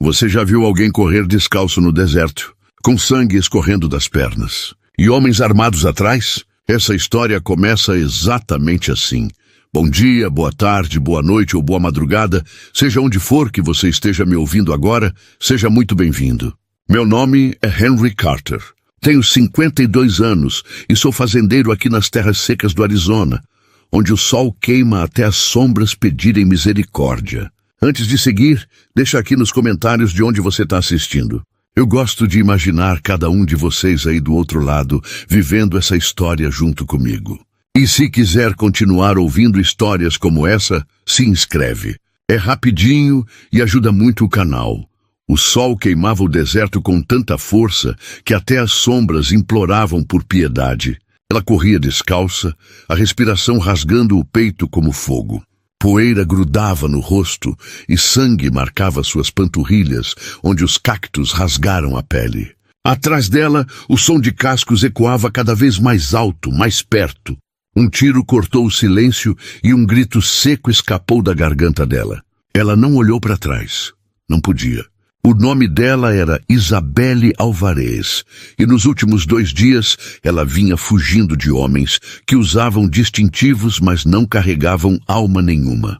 Você já viu alguém correr descalço no deserto, com sangue escorrendo das pernas, e homens armados atrás? Essa história começa exatamente assim. Bom dia, boa tarde, boa noite ou boa madrugada, seja onde for que você esteja me ouvindo agora, seja muito bem-vindo. Meu nome é Henry Carter. Tenho 52 anos e sou fazendeiro aqui nas terras secas do Arizona, onde o sol queima até as sombras pedirem misericórdia. Antes de seguir, deixa aqui nos comentários de onde você está assistindo. Eu gosto de imaginar cada um de vocês aí do outro lado, vivendo essa história junto comigo. E se quiser continuar ouvindo histórias como essa, se inscreve. É rapidinho e ajuda muito o canal. O sol queimava o deserto com tanta força que até as sombras imploravam por piedade. Ela corria descalça, a respiração rasgando o peito como fogo. Poeira grudava no rosto e sangue marcava suas panturrilhas, onde os cactos rasgaram a pele. Atrás dela, o som de cascos ecoava cada vez mais alto, mais perto. Um tiro cortou o silêncio e um grito seco escapou da garganta dela. Ela não olhou para trás. Não podia. O nome dela era Isabelle Alvarez, e nos últimos 2 dias ela vinha fugindo de homens que usavam distintivos, mas não carregavam alma nenhuma.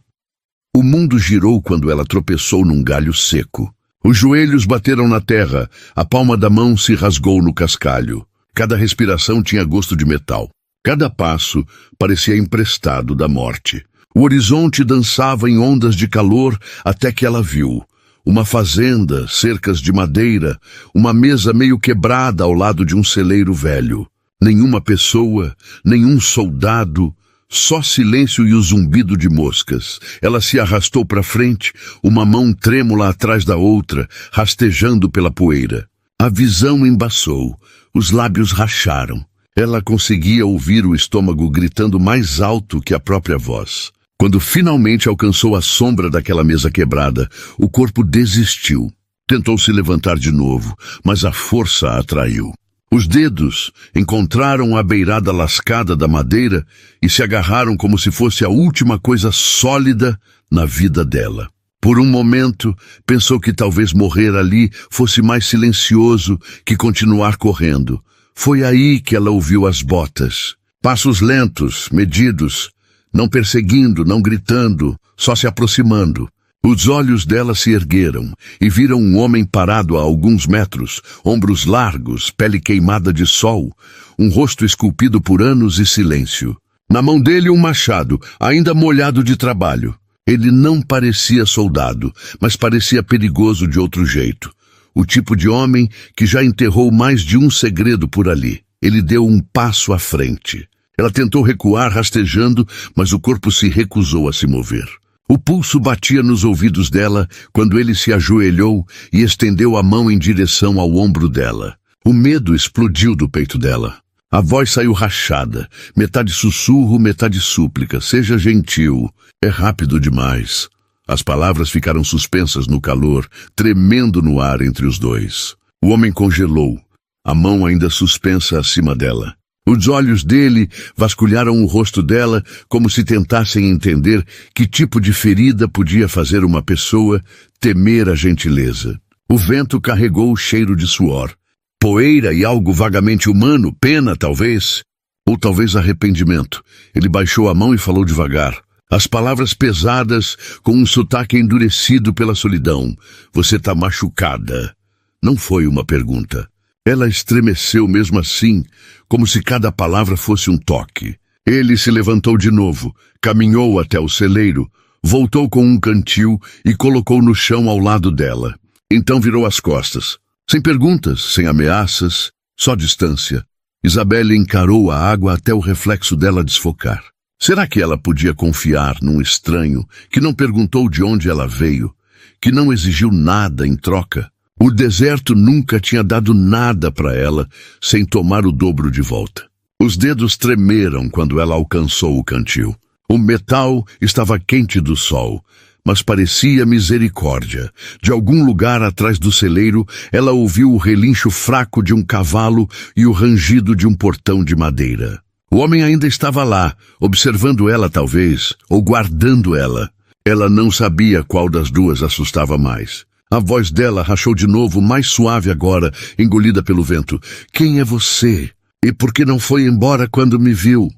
O mundo girou quando ela tropeçou num galho seco. Os joelhos bateram na terra, a palma da mão se rasgou no cascalho. Cada respiração tinha gosto de metal. Cada passo parecia emprestado da morte. O horizonte dançava em ondas de calor até que ela viu uma fazenda, cercas de madeira, uma mesa meio quebrada ao lado de um celeiro velho. Nenhuma pessoa, nenhum soldado, só silêncio e o zumbido de moscas. Ela se arrastou para frente, uma mão trêmula atrás da outra, rastejando pela poeira. A visão embaçou, os lábios racharam. Ela conseguia ouvir o estômago gritando mais alto que a própria voz. Quando finalmente alcançou a sombra daquela mesa quebrada, o corpo desistiu. Tentou se levantar de novo, mas a força a atraiu. Os dedos encontraram a beirada lascada da madeira e se agarraram como se fosse a última coisa sólida na vida dela. Por um momento, pensou que talvez morrer ali fosse mais silencioso que continuar correndo. Foi aí que ela ouviu as botas. Passos lentos, medidos, não perseguindo, não gritando, só se aproximando. Os olhos dela se ergueram e viram um homem parado a alguns metros, ombros largos, pele queimada de sol, um rosto esculpido por anos e silêncio. Na mão dele um machado, ainda molhado de trabalho. Ele não parecia soldado, mas parecia perigoso de outro jeito. O tipo de homem que já enterrou mais de um segredo por ali. Ele deu um passo à frente. Ela tentou recuar rastejando, mas o corpo se recusou a se mover. O pulso batia nos ouvidos dela quando ele se ajoelhou e estendeu a mão em direção ao ombro dela. O medo explodiu do peito dela. A voz saiu rachada, metade sussurro, metade súplica. Seja gentil, é rápido demais. As palavras ficaram suspensas no calor, tremendo no ar entre os dois. O homem congelou, a mão ainda suspensa acima dela. Os olhos dele vasculharam o rosto dela como se tentassem entender que tipo de ferida podia fazer uma pessoa temer a gentileza. O vento carregou o cheiro de suor. Poeira e algo vagamente humano, pena talvez, ou talvez arrependimento. Ele baixou a mão e falou devagar. As palavras pesadas, com um sotaque endurecido pela solidão. Você tá machucada. Não foi uma pergunta. Ela estremeceu mesmo assim, como se cada palavra fosse um toque. Ele se levantou de novo, caminhou até o celeiro, voltou com um cantil e colocou no chão ao lado dela. Então virou as costas. Sem perguntas, sem ameaças, só distância. Isabelle encarou a água até o reflexo dela desfocar. Será que ela podia confiar num estranho que não perguntou de onde ela veio, que não exigiu nada em troca? O deserto nunca tinha dado nada para ela sem tomar o dobro de volta. Os dedos tremeram quando ela alcançou o cantil. O metal estava quente do sol, mas parecia misericórdia. De algum lugar atrás do celeiro, ela ouviu o relincho fraco de um cavalo e o rangido de um portão de madeira. O homem ainda estava lá, observando ela talvez, ou guardando ela. Ela não sabia qual das duas assustava mais. A voz dela rachou de novo, mais suave agora, engolida pelo vento. Quem é você? E por que não foi embora quando me viu?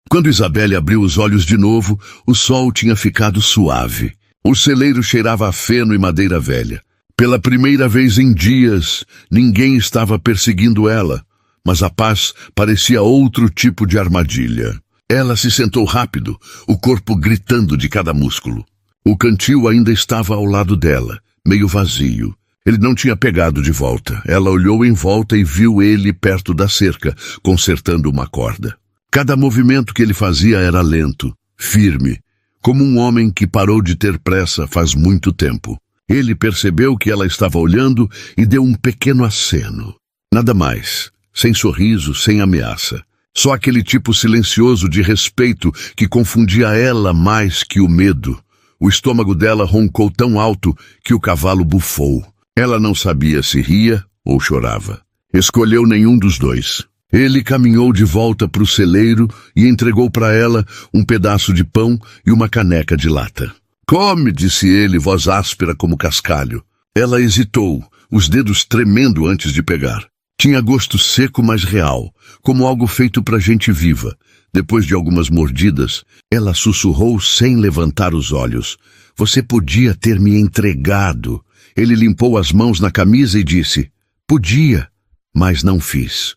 Quando Isabelle abriu os olhos de novo, o sol tinha ficado suave. O celeiro cheirava a feno e madeira velha. Pela primeira vez em dias, ninguém estava perseguindo ela, mas a paz parecia outro tipo de armadilha. Ela se sentou rápido, o corpo gritando de cada músculo. O cantil ainda estava ao lado dela, meio vazio. Ele não tinha pegado de volta. Ela olhou em volta e viu ele perto da cerca, consertando uma corda. Cada movimento que ele fazia era lento, firme, como um homem que parou de ter pressa faz muito tempo. Ele percebeu que ela estava olhando e deu um pequeno aceno. Nada mais, sem sorriso, sem ameaça. Só aquele tipo silencioso de respeito que confundia ela mais que o medo. O estômago dela roncou tão alto que o cavalo bufou. Ela não sabia se ria ou chorava. Escolheu nenhum dos dois. Ele caminhou de volta para o celeiro e entregou para ela um pedaço de pão e uma caneca de lata. Come, disse ele, voz áspera como cascalho. Ela hesitou, os dedos tremendo antes de pegar. Tinha gosto seco, mas real, como algo feito para gente viva. Depois de algumas mordidas, ela sussurrou sem levantar os olhos. Você podia ter me entregado. Ele limpou as mãos na camisa e disse, podia, mas não fiz.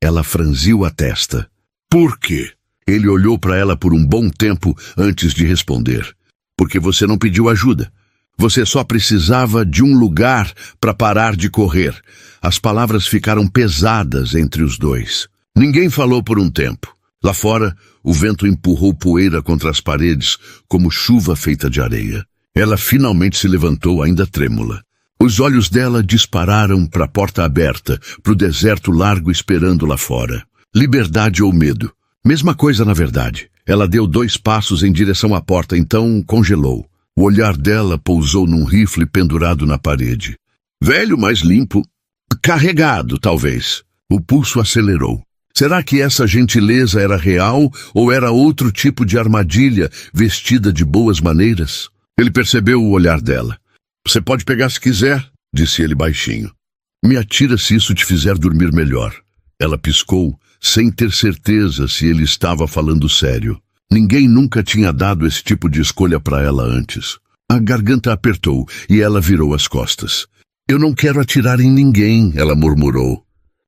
Ela franziu a testa. Por quê? Ele olhou para ela por um bom tempo antes de responder. Porque você não pediu ajuda. Você só precisava de um lugar para parar de correr. As palavras ficaram pesadas entre os dois. Ninguém falou por um tempo. Lá fora, o vento empurrou poeira contra as paredes, como chuva feita de areia. Ela finalmente se levantou, ainda trêmula. Os olhos dela dispararam para a porta aberta, para o deserto largo esperando lá fora. Liberdade ou medo? Mesma coisa, na verdade. Ela deu 2 passos em direção à porta, então congelou. O olhar dela pousou num rifle pendurado na parede. Velho, mas limpo. Carregado, talvez. O pulso acelerou. Será que essa gentileza era real ou era outro tipo de armadilha vestida de boas maneiras? Ele percebeu o olhar dela. Você pode pegar se quiser, disse ele baixinho. Me atira se isso te fizer dormir melhor. Ela piscou, sem ter certeza se ele estava falando sério. Ninguém nunca tinha dado esse tipo de escolha para ela antes. A garganta apertou e ela virou as costas. Eu não quero atirar em ninguém, ela murmurou.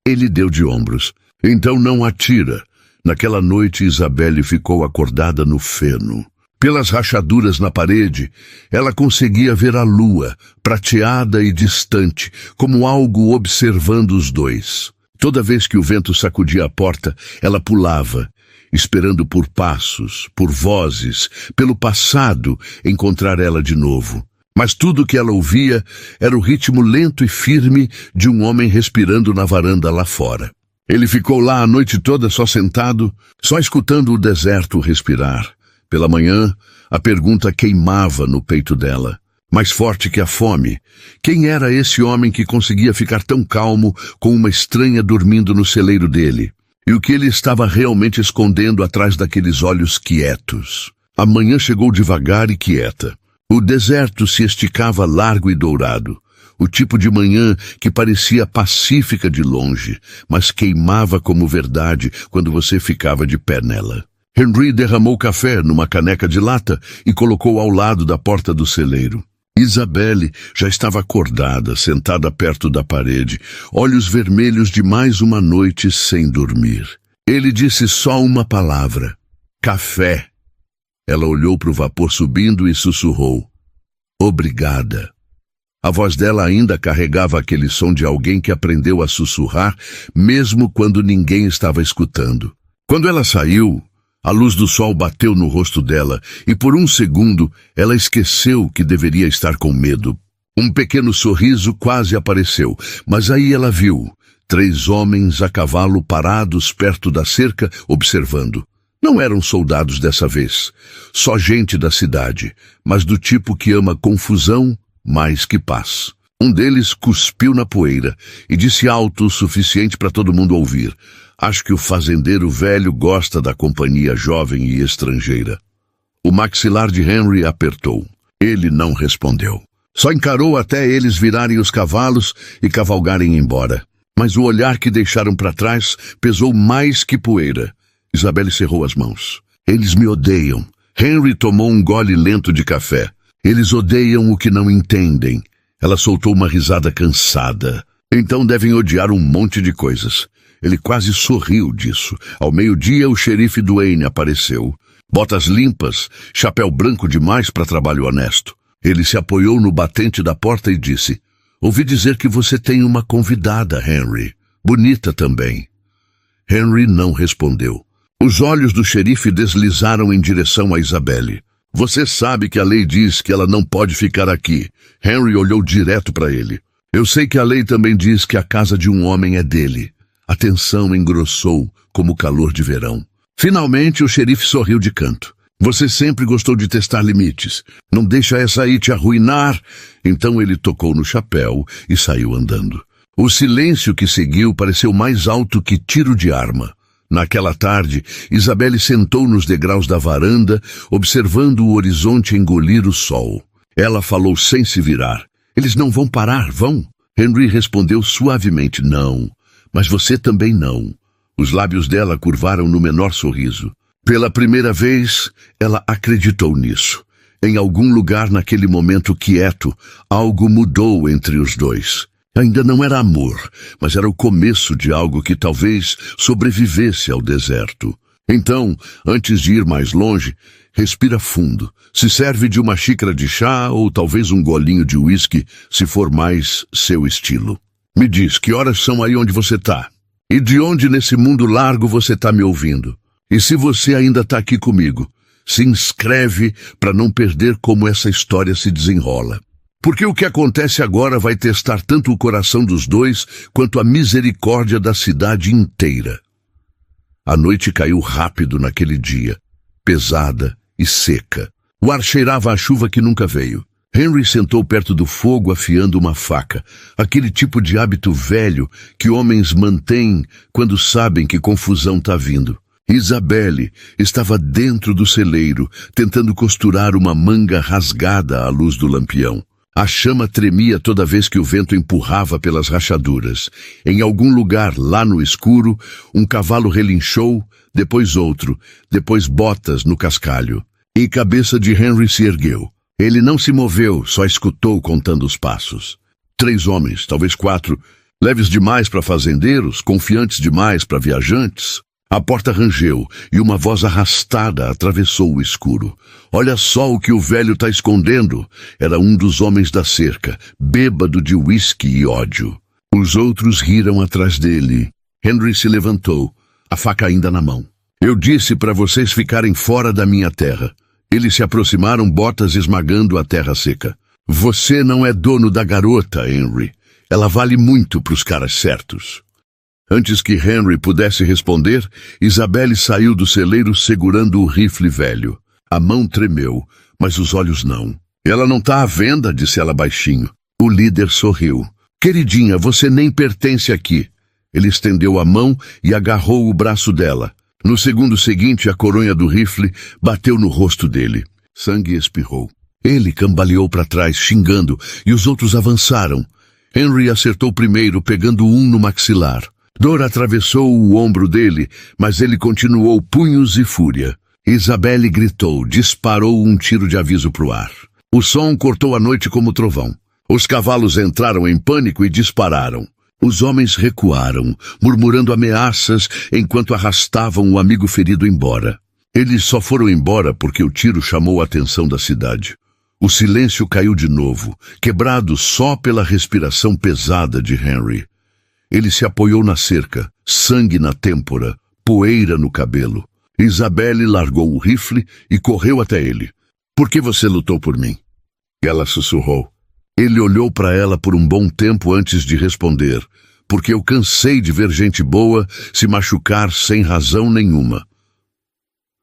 Ele deu de ombros. Então não atira. Naquela noite, Isabelle ficou acordada no feno. Pelas rachaduras na parede, ela conseguia ver a lua, prateada e distante, como algo observando os dois. Toda vez que o vento sacudia a porta, ela pulava, esperando por passos, por vozes, pelo passado encontrar ela de novo. Mas tudo que ela ouvia era o ritmo lento e firme de um homem respirando na varanda lá fora. Ele ficou lá a noite toda só sentado, só escutando o deserto respirar. Pela manhã, a pergunta queimava no peito dela, mais forte que a fome. Quem era esse homem que conseguia ficar tão calmo com uma estranha dormindo no celeiro dele? E o que ele estava realmente escondendo atrás daqueles olhos quietos? A manhã chegou devagar e quieta. O deserto se esticava largo e dourado. O tipo de manhã que parecia pacífica de longe, mas queimava como verdade quando você ficava de pé nela. Henry derramou café numa caneca de lata e colocou ao lado da porta do celeiro. Isabelle já estava acordada, sentada perto da parede, olhos vermelhos de mais uma noite sem dormir. Ele disse só uma palavra: café. Ela olhou para o vapor subindo e sussurrou: obrigada. A voz dela ainda carregava aquele som de alguém que aprendeu a sussurrar, mesmo quando ninguém estava escutando. Quando ela saiu, a luz do sol bateu no rosto dela e por um segundo ela esqueceu que deveria estar com medo. Um pequeno sorriso quase apareceu, mas aí ela viu 3 homens a cavalo parados perto da cerca, observando. Não eram soldados dessa vez, só gente da cidade, mas do tipo que ama confusão mais que paz. Um deles cuspiu na poeira e disse alto o suficiente para todo mundo ouvir: acho que o fazendeiro velho gosta da companhia jovem e estrangeira. O maxilar de Henry apertou. Ele não respondeu. Só encarou até eles virarem os cavalos e cavalgarem embora. Mas o olhar que deixaram para trás pesou mais que poeira. Isabelle cerrou as mãos. Eles me odeiam. Henry tomou um gole lento de café. Eles odeiam o que não entendem. Ela soltou uma risada cansada. Então devem odiar um monte de coisas. Ele quase sorriu disso. Ao meio-dia, o xerife Duane apareceu. Botas limpas, chapéu branco demais para trabalho honesto. Ele se apoiou no batente da porta e disse: "Ouvi dizer que você tem uma convidada, Henry. Bonita também." Henry não respondeu. Os olhos do xerife deslizaram em direção a Isabelle. "Você sabe que a lei diz que ela não pode ficar aqui." Henry olhou direto para ele. "Eu sei que a lei também diz que a casa de um homem é dele." A tensão engrossou como o calor de verão. Finalmente o xerife sorriu de canto. "Você sempre gostou de testar limites. Não deixa essa aí te arruinar." Então ele tocou no chapéu e saiu andando. O silêncio que seguiu pareceu mais alto que tiro de arma. Naquela tarde, Isabelle sentou nos degraus da varanda, observando o horizonte engolir o sol. Ela falou sem se virar: "Eles não vão parar, vão?" Henry respondeu suavemente: "Não, mas você também não." Os lábios dela curvaram no menor sorriso. Pela primeira vez, ela acreditou nisso. Em algum lugar naquele momento quieto, algo mudou entre os dois. Ainda não era amor, mas era o começo de algo que talvez sobrevivesse ao deserto. Então, antes de ir mais longe, respira fundo. Se serve de uma xícara de chá ou talvez um golinho de uísque, se for mais seu estilo. "Me diz, que horas são aí onde você tá? E de onde nesse mundo largo você tá me ouvindo? E se você ainda tá aqui comigo, se inscreve para não perder como essa história se desenrola. Porque o que acontece agora vai testar tanto o coração dos dois quanto a misericórdia da cidade inteira." A noite caiu rápido naquele dia, pesada e seca. O ar cheirava a chuva que nunca veio. Henry sentou perto do fogo afiando uma faca, aquele tipo de hábito velho que homens mantêm quando sabem que confusão está vindo. Isabelle estava dentro do celeiro, tentando costurar uma manga rasgada à luz do lampião. A chama tremia toda vez que o vento empurrava pelas rachaduras. Em algum lugar, lá no escuro, um cavalo relinchou, depois outro, depois botas no cascalho. E a cabeça de Henry se ergueu. Ele não se moveu, só escutou contando os passos. 3 homens, talvez 4, leves demais para fazendeiros, confiantes demais para viajantes. A porta rangeu e uma voz arrastada atravessou o escuro. "Olha só o que o velho está escondendo." Era um dos homens da cerca, bêbado de uísque e ódio. Os outros riram atrás dele. Henry se levantou, a faca ainda na mão. "Eu disse para vocês ficarem fora da minha terra." Eles se aproximaram, botas esmagando a terra seca. "Você não é dono da garota, Henry. Ela vale muito para os caras certos." Antes que Henry pudesse responder, Isabelle saiu do celeiro segurando o rifle velho. A mão tremeu, mas os olhos não. "Ela não está à venda", disse ela baixinho. O líder sorriu. "Queridinha, você nem pertence aqui." Ele estendeu a mão e agarrou o braço dela. No segundo seguinte, a coronha do rifle bateu no rosto dele. Sangue espirrou. Ele cambaleou para trás, xingando, e os outros avançaram. Henry acertou primeiro, pegando um no maxilar. Dor atravessou o ombro dele, mas ele continuou punhos e fúria. Isabelle gritou, disparou um tiro de aviso para o ar. O som cortou a noite como trovão. Os cavalos entraram em pânico e dispararam. Os homens recuaram, murmurando ameaças enquanto arrastavam o amigo ferido embora. Eles só foram embora porque o tiro chamou a atenção da cidade. O silêncio caiu de novo, quebrado só pela respiração pesada de Henry. Ele se apoiou na cerca, sangue na têmpora, poeira no cabelo. Isabelle largou o rifle e correu até ele. "Por que você lutou por mim?" Ela sussurrou. Ele olhou para ela por um bom tempo antes de responder. "Porque eu cansei de ver gente boa se machucar sem razão nenhuma."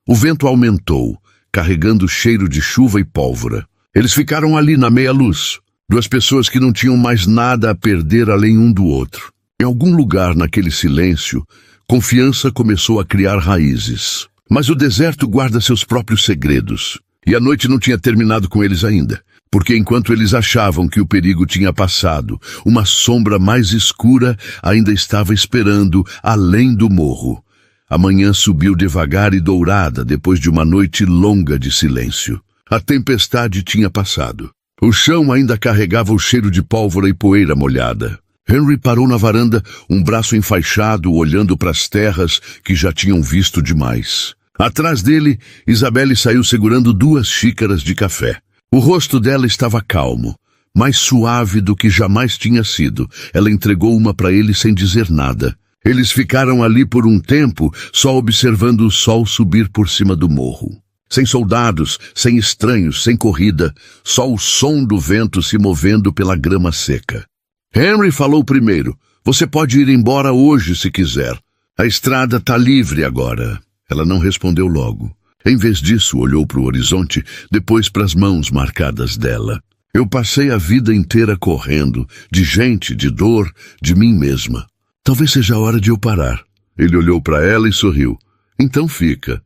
O vento aumentou, carregando cheiro de chuva e pólvora. Eles ficaram ali na meia-luz, 2 pessoas que não tinham mais nada a perder além um do outro. Em algum lugar naquele silêncio, confiança começou a criar raízes. Mas o deserto guarda seus próprios segredos. E a noite não tinha terminado com eles ainda. porque enquanto eles achavam que o perigo tinha passado, uma sombra mais escura ainda estava esperando além do morro. A manhã subiu devagar e dourada depois de uma noite longa de silêncio. A tempestade tinha passado. O chão ainda carregava o cheiro de pólvora e poeira molhada. Henry parou na varanda, um braço enfaixado, olhando para as terras que já tinham visto demais. Atrás dele, Isabelle saiu segurando 2 xícaras de café. O rosto dela estava calmo, mais suave do que jamais tinha sido. Ela entregou uma para ele sem dizer nada. Eles ficaram ali por um tempo, só observando o sol subir por cima do morro. Sem soldados, sem estranhos, sem corrida, só o som do vento se movendo pela grama seca. Henry falou primeiro. Você pode ir embora hoje se quiser. A estrada está livre agora. Ela não respondeu logo. Em vez disso, olhou para o horizonte, depois para as mãos marcadas dela. Eu passei a vida inteira correndo, de gente, de dor, de mim mesma. Talvez seja a hora de eu parar. Ele olhou para ela e sorriu. Então fica.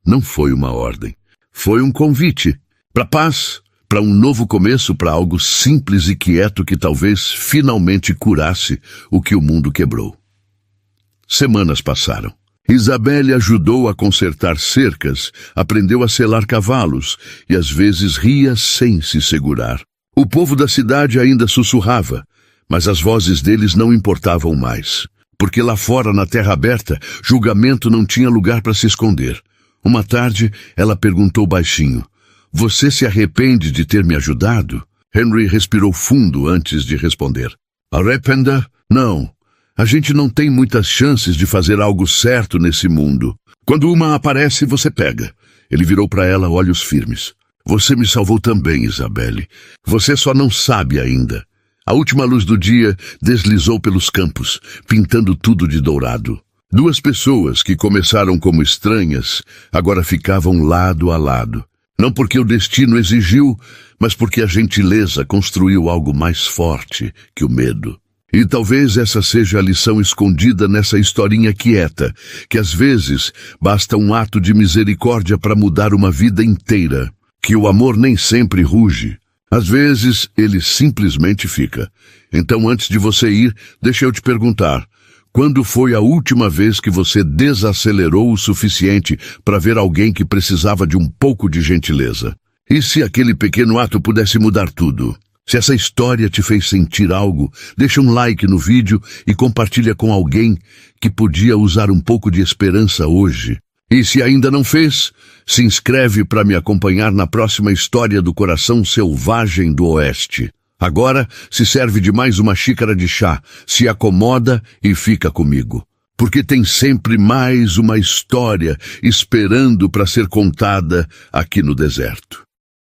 Não foi uma ordem. Foi um convite. Para paz, para um novo começo, para algo simples e quieto que talvez finalmente curasse o que o mundo quebrou. Semanas passaram. Isabelle ajudou a consertar cercas, aprendeu a selar cavalos e às vezes ria sem se segurar. O povo da cidade ainda sussurrava, mas as vozes deles não importavam mais, porque lá fora, na terra aberta, julgamento não tinha lugar para se esconder. Uma tarde, ela perguntou baixinho, você se arrepende de ter me ajudado? Henry respirou fundo antes de responder. Arrependa? Não. A gente não tem muitas chances de fazer algo certo nesse mundo. Quando uma aparece, você pega. Ele virou para ela, olhos firmes. Você me salvou também, Isabelle. Você só não sabe ainda. A última luz do dia deslizou pelos campos, pintando tudo de dourado. 2 pessoas que começaram como estranhas, agora ficavam lado a lado. Não porque o destino exigiu, mas porque a gentileza construiu algo mais forte que o medo. E talvez essa seja a lição escondida nessa historinha quieta, que às vezes basta um ato de misericórdia para mudar uma vida inteira, que o amor nem sempre ruge. Às vezes ele simplesmente fica. Então antes de você ir, deixa eu te perguntar, quando foi a última vez que você desacelerou o suficiente para ver alguém que precisava de um pouco de gentileza? E se aquele pequeno ato pudesse mudar tudo? Se essa história te fez sentir algo, deixa um like no vídeo e compartilha com alguém que podia usar um pouco de esperança hoje. E se ainda não fez, se inscreve para me acompanhar na próxima história do coração selvagem do Oeste. Agora se serve de mais uma xícara de chá, se acomoda e fica comigo. Porque tem sempre mais uma história esperando para ser contada aqui no deserto.